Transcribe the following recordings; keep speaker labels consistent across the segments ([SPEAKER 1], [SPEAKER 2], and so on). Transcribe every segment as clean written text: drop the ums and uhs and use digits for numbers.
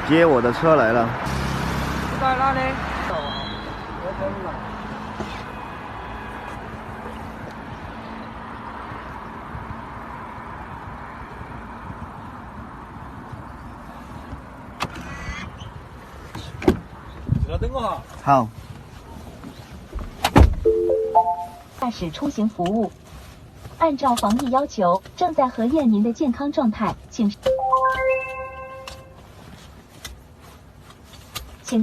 [SPEAKER 1] 接我的车来了。
[SPEAKER 2] 在哪里？等我哈。
[SPEAKER 1] 好。
[SPEAKER 3] 驾驶出行服务，按照防疫要求，正在核验您的健康状态，请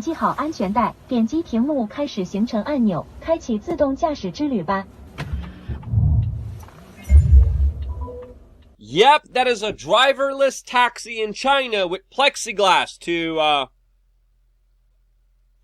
[SPEAKER 3] 系好安全带，点击屏幕开始行程按钮，开启自动驾驶之旅吧。
[SPEAKER 4] Yep, that is a driverless taxi in China with plexiglass to,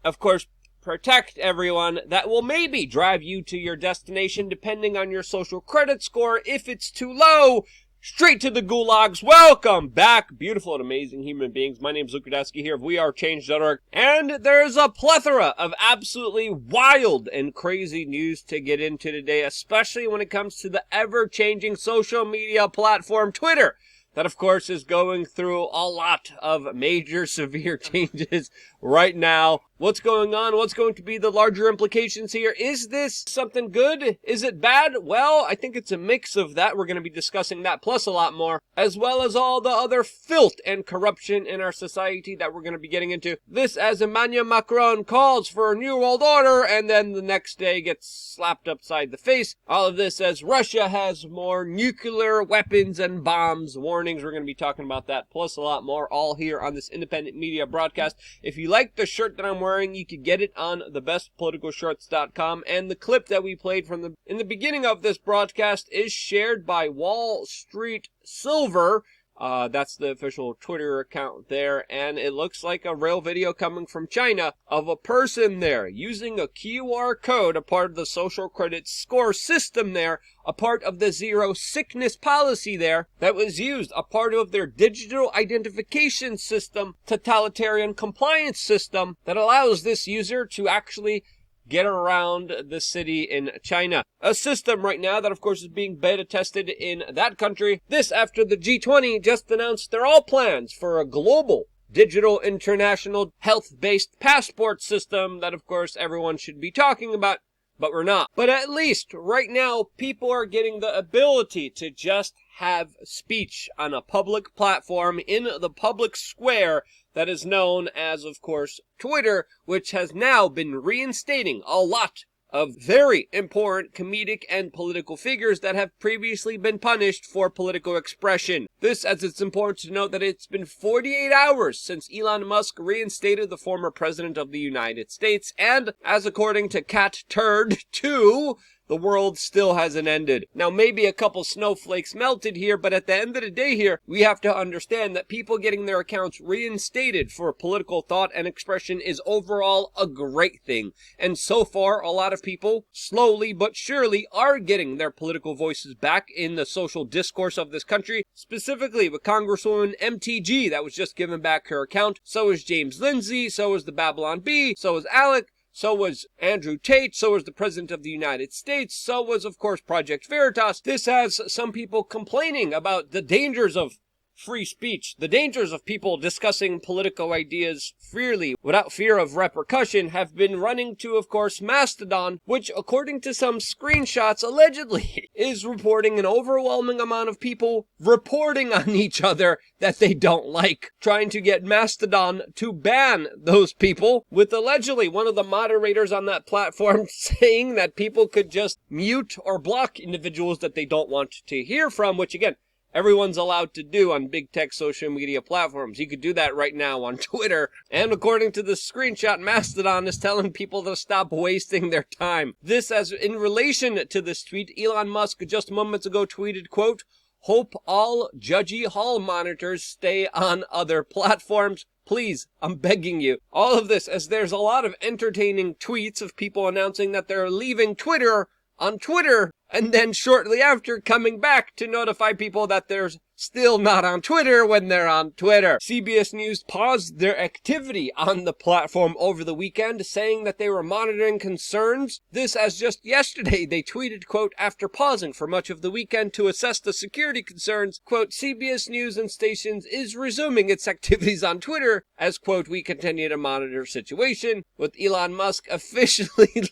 [SPEAKER 4] of course, protect everyone. That will maybe drive you to your destination depending on your social credit score. If it's too low, straight to the gulags. Welcome back, beautiful and amazing human beings. My name is Luke Rudowski here of WeAreChange.org, and there's a plethora of absolutely wild and crazy news to get into today, especially when it comes to the ever-changing social media platform Twitter. That, of course, is going through a lot of major, severe changes right now. What's going on? What's going to be the larger implications here? Is this something good? Is it bad? Well, I think it's a mix of that. We're going to be discussing that plus a lot more, as well as all the other filth and corruption in our society that we're going to be getting into. This as Emmanuel Macron calls for a new world order and then the next day gets slapped upside the face. All of this as Russia has more nuclear weapons and bombs. Warnings, we're going to be talking about that plus a lot more, all here on this independent media broadcast. If you like the shirt that I'm wearing, you could get it on thebestpoliticalshirts.com, and the clip that we played from in the beginning of this broadcast is shared by Wall Street Silver. That's the official Twitter account there, and it looks like a real video coming from China of a person there using a QR code, a part of the social credit score system there, a part of the zero sickness policy there that was used, a part of their digital identification system, totalitarian compliance system that allows this user to actually get around the city in China. A system right now that, of course, is being beta tested in that country. This after the G20 just announced their all plans for a global digital international health-based passport system that, of course, everyone should be talking about, but we're not. But at least right now, people are getting the ability to just have speech on a public platform in the public square that is known as, of course, Twitter, which has now been reinstating a lot of very important comedic and political figures that have previously been punished for political expression. This, as it's important to note that it's been 48 hours since Elon Musk reinstated the former president of the United States, and as according to Cat Turd 2, the world still hasn't ended. Now, maybe a couple snowflakes melted here, but at the end of the day here, we have to understand that people getting their accounts reinstated for political thought and expression is overall a great thing. And so far, a lot of people, slowly but surely, are getting their political voices back in the social discourse of this country, specifically with Congresswoman MTG that was just given back her account. So is James Lindsay, so is the Babylon Bee, so is Alec, so was Andrew Tate, so was the President of the United States, so was, of course, Project Veritas. This has some people complaining about the dangers of free speech, the dangers of people discussing political ideas freely without fear of repercussion, have been running to, of course, Mastodon, which, according to some screenshots, allegedly is reporting an overwhelming amount of people reporting on each other that they don't like, trying to get Mastodon to ban those people, with allegedly one of the moderators on that platform saying that people could just mute or block individuals that they don't want to hear from, which, again, everyone's allowed to do on big tech social media platforms. You could do that right now on Twitter. And according to the screenshot, Mastodon is telling people to stop wasting their time. This as in relation to this tweet, Elon Musk just moments ago tweeted, quote, "Hope all judgy hall monitors stay on other platforms. Please, I'm begging you." All of this as there's a lot of entertaining tweets of people announcing that they're leaving Twitter on Twitter and then shortly after coming back to notify people that they're still not on Twitter when they're on Twitter. CBS News paused their activity on the platform over the weekend, saying that they were monitoring concerns. This as just yesterday they tweeted, quote, after pausing for much of the weekend to assess the security concerns, quote, CBS News and Stations is resuming its activities on Twitter as, quote, we continue to monitor situation, with Elon Musk officially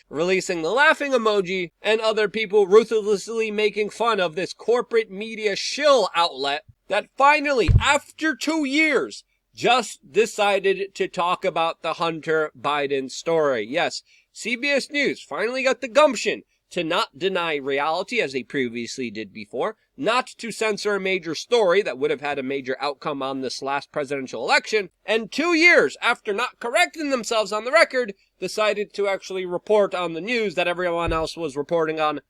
[SPEAKER 4] releasing the laughing emoji and other people ruthlessly making fun of this corporate media shill outlet that finally, after 2 years, just decided to talk about the Hunter Biden story. Yes, CBS News finally got the gumption to not deny reality as they previously did before, not to censor a major story that would have had a major outcome on this last presidential election, and 2 years after not correcting themselves on the record, decided to actually report on the news that everyone else was reporting on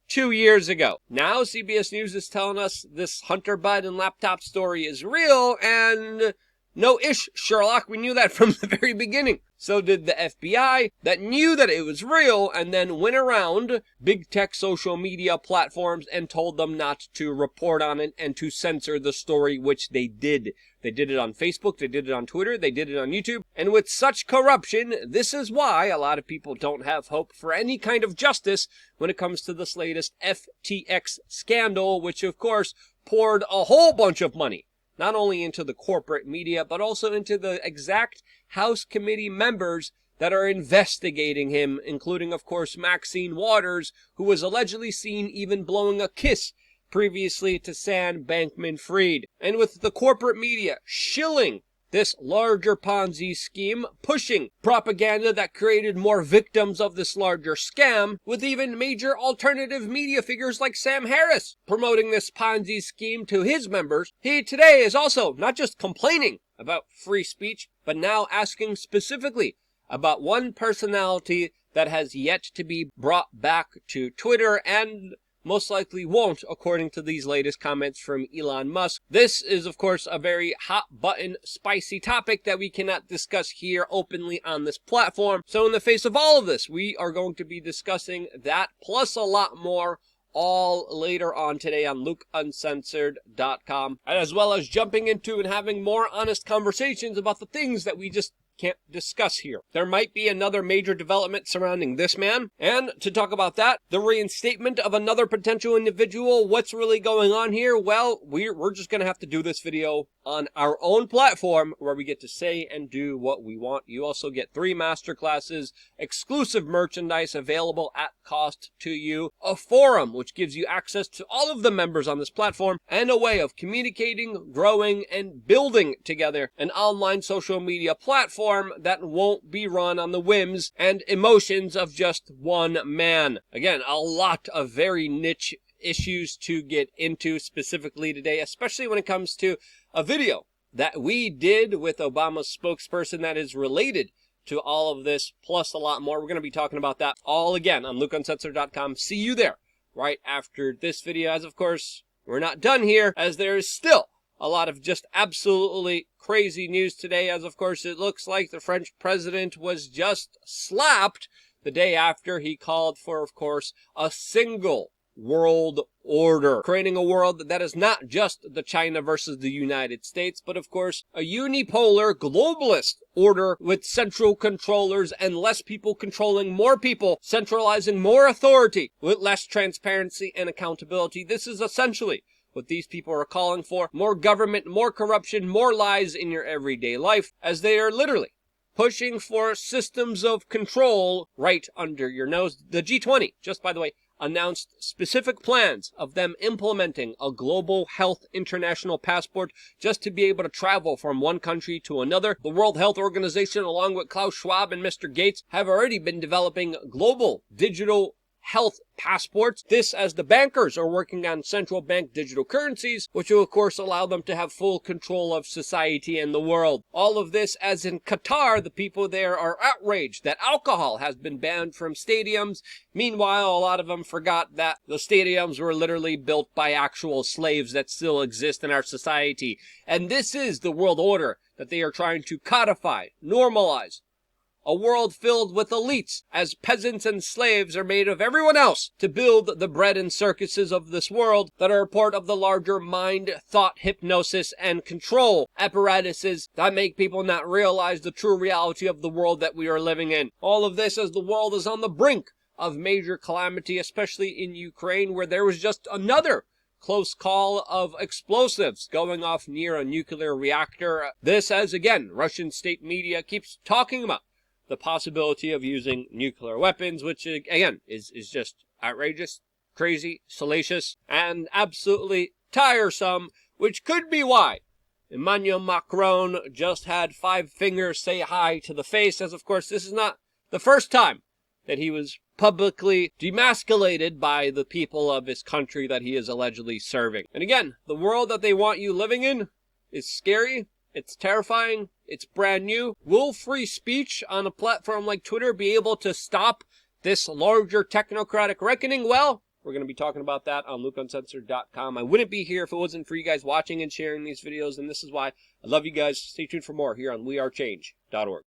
[SPEAKER 4] 2 years ago. Now CBS News is telling us this Hunter Biden laptop story is real, and no ish, Sherlock, we knew that from the very beginning. So did the FBI, that knew that it was real and then went around big tech social media platforms and told them not to report on it and to censor the story, which they did. They did it on Facebook, they did it on Twitter, they did it on YouTube. And with such corruption, this is why a lot of people don't have hope for any kind of justice when it comes to this latest FTX scandal, which of course poured a whole bunch of money not only into the corporate media, but also into the exact House committee members that are investigating him, including, of course, Maxine Waters, who was allegedly seen even blowing a kiss previously to Sam Bankman-Fried. And with the corporate media shilling this larger Ponzi scheme, pushing propaganda that created more victims of this larger scam, with even major alternative media figures like Sam Harris promoting this Ponzi scheme to his members, he today is also not just complaining about free speech, but now asking specifically about one personality that has yet to be brought back to Twitter and most likely won't, according to these latest comments from Elon Musk. This is, of course, a very hot-button, spicy topic that we cannot discuss here openly on this platform. So in the face of all of this, we are going to be discussing that, plus a lot more, all later on today on LukeUncensored.com, as well as jumping into and having more honest conversations about the things that we just can't discuss here. There might be another major development surrounding this man, and to talk about that, the reinstatement of another potential individual. What's really going on here? Well, we're just gonna have to do this video on our own platform where we get to say and do what we want. You also get 3 masterclasses, exclusive merchandise available at cost to you, a forum which gives you access to all of the members on this platform, and a way of communicating, growing, and building together an online social media platform that won't be run on the whims and emotions of just one man. Again, a lot of very niche issues to get into specifically today, especially when it comes to a video that we did with Obama's spokesperson that is related to all of this, plus a lot more. We're going to be talking about that all again on LukeUncensored.com. See you there right after this video, as of course, we're not done here, as there is still a lot of just absolutely crazy news today, as of course it looks like the French president was just slapped the day after he called for, of course, a single world order, creating a world that is not just the China versus the United States, but of course a unipolar globalist order with central controllers and less people controlling more people, centralizing more authority with less transparency and accountability. This is essentially what these people are calling for: more government, more corruption, more lies in your everyday life, as they are literally pushing for systems of control right under your nose. The G20, just by the way, announced specific plans of them implementing a global health international passport just to be able to travel from one country to another. The World Health Organization, along with Klaus Schwab and Mr. Gates, have already been developing global digital health passports. This as the bankers are working on central bank digital currencies, which will of course allow them to have full control of society and the world. All of this as in Qatar, the people there are outraged that alcohol has been banned from stadiums. Meanwhile, a lot of them forgot that the stadiums were literally built by actual slaves that still exist in our society. And this is the world order that they are trying to codify, normalize, A world filled with elites, as peasants and slaves are made of everyone else to build the bread and circuses of this world that are a part of the larger mind, thought, hypnosis, and control apparatuses that make people not realize the true reality of the world that we are living in. All of this as the world is on the brink of major calamity, especially in Ukraine, where there was just another close call of explosives going off near a nuclear reactor. This as, again, Russian state media keeps talking about the possibility of using nuclear weapons, which, again, is just outrageous, crazy, salacious, and absolutely tiresome, which could be why Emmanuel Macron just had 5 fingers say hi to the face, as, of course, this is not the first time that he was publicly demasculated by the people of his country that he is allegedly serving. And again, the world that they want you living in is scary. It's terrifying. It's brand new. Will free speech on a platform like Twitter be able to stop this larger technocratic reckoning? Well, we're going to be talking about that on LukeUncensored.com. I wouldn't be here if it wasn't for you guys watching and sharing these videos, and this is why I love you guys. Stay tuned for more here on WeAreChange.org.